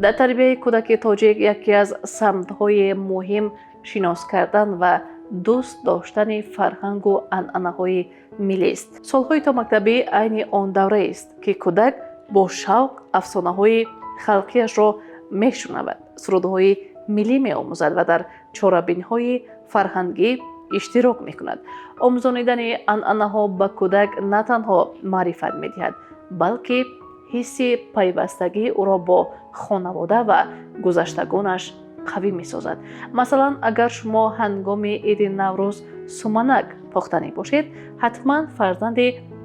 در تربیت کودک تاجیک یکی از سمت‌های مهم شناس کردن و دوست داشتن فرهنگ و عنعنه‌های ملی است. سال‌های تا مکتبی عین آن دوره است که کودک با شوق افسانه‌های خلقیش را میشنود، سرودهای ملی می‌آموزد و در چاره‌بینی‌های فرهنگی اشتراک می‌کند. آموزاندن عنعنه‌ها به کودک نه تنها معرفت می‌دهد، بلکه حس پیوستگی او را با خانواده و گذشتگانش قوی می‌سازد. مثلا اگر شما هنگام عید نوروز سومنک پختنی باشید، حتما فرزند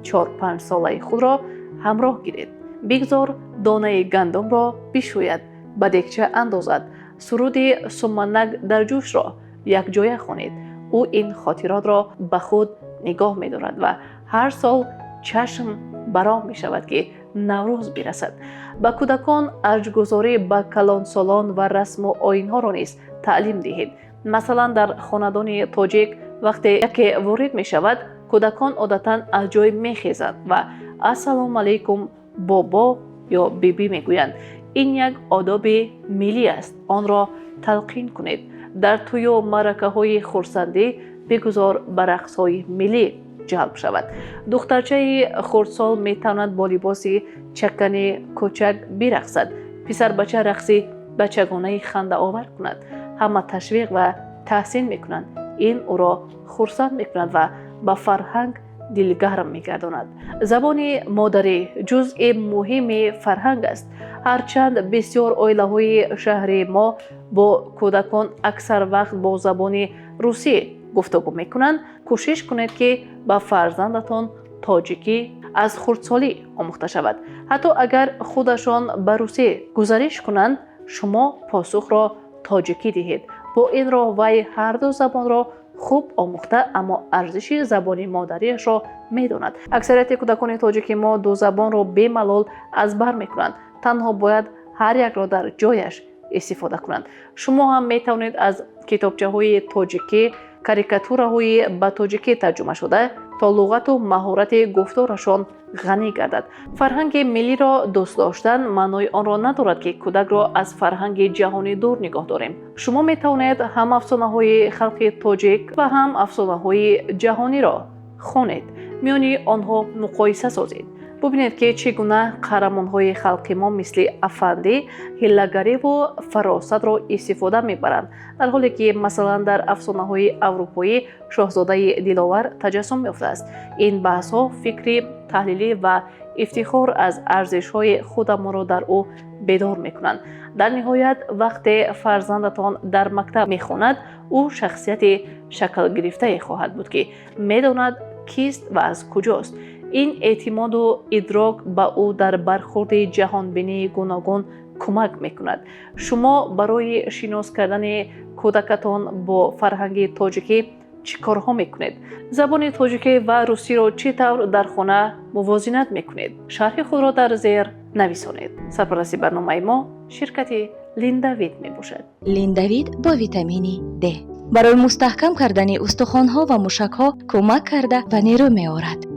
4-5 ساله خود را همراه گیرید. بگذار دانه گندم را بشوید، به دیگچه اندازد، سرود سومنک در جوش را یک جای خوانید. او این خاطرات را به خود نگاه می‌دارد و هر سال چشم برام می‌شود که نوروز برسد. به کودکان ارجگذاری به کلانسالان و رسم و آیین‌ها را نیز تعلیم دهید. مثلا در خاندان تاجیک وقتی یکی وارد می‌شود، کودکان عادتاً از جای می‌خیزند و السلام علیکم بابا یا بیبی میگویند. این یک آداب ملی است، آن را تلقین کنید. در توی و معرکه‌های خرسندی بگذار به رقص‌های ملی جلب شود. دخترچه خردسال میتواند با لباس چکن کوچک برقصد. پسر بچه رقصی بچگانه خنده آور کند. همه تشویق و تحسین میکنند. این او را خرسند میکند و به فرهنگ دلگرم میگرداند. زبان مادری جزء مهم فرهنگ است. هرچند بسیار عائله‌های شهری ما با کودکان اکثر وقت با زبان روسی گفتگو میکنند، کوشش کنید که به فرزندتان تاجیکی از خردسالی آموخته شود. حتی اگر خودشان به روسی گزارش کنند، شما پاسخ را تاجیکی دهید. با این راه وی هر دو زبان را خوب آموخته، اما ارزش زبان مادریش را میداند. اکثریت کودکان تاجیکی ما دو زبان را به ملال از بر میکنند. تنها باید هر یک را در جایش استفاده کنند. شما هم میتوانید از کتابچه‌های تاجیکی کاریکاتورهای به تاجیکی ترجمه شده تا لغت و مهارت گفتارشان غنی گردد. فرهنگ ملی را دوست داشتن معنای آن را ندارد که کودک را از فرهنگ جهانی دور نگاه داریم. شما می توانید هم افسانه‌های خلقی تاجیک و هم افسانه‌های جهانی را خوانید، میان آنها مقایسه سازید. ببینید که چگونه قهرمان‌های خلق ما مثل افندی، حیله‌گری و فراست را استفاده می‌برند، در حالی که مثلا در افسانه‌های اروپایی شاهزاده دلاور تجسم یافته است. این بحث‌ها فکری تحلیلی و افتخار از ارزش‌های خودمان را در او بیدار می‌کنند. در نهایت وقتی فرزندتان در مکتب می‌خواند، او شخصیت شکل گرفته خواهد بود که می‌داند کیست و از کجاست. این اعتماد و ادراک به او در برخورد جهانبینی گوناگون کمک میکند. شما برای شناس کردن کودکتان با فرهنگ تاجیکی چه کارها میکنید؟ زبان تاجیکی و روسی را چطور در خانه موازنت میکنید؟ شرح خود را در زیر نویسانید. سرپرستی برنامه ما شرکت لیندوید میباشد. لیندوید با ویتامین د برای مستحکم کردن استخوان‌ها و موشک‌ها کمک کرده و نیرو می‌آورد.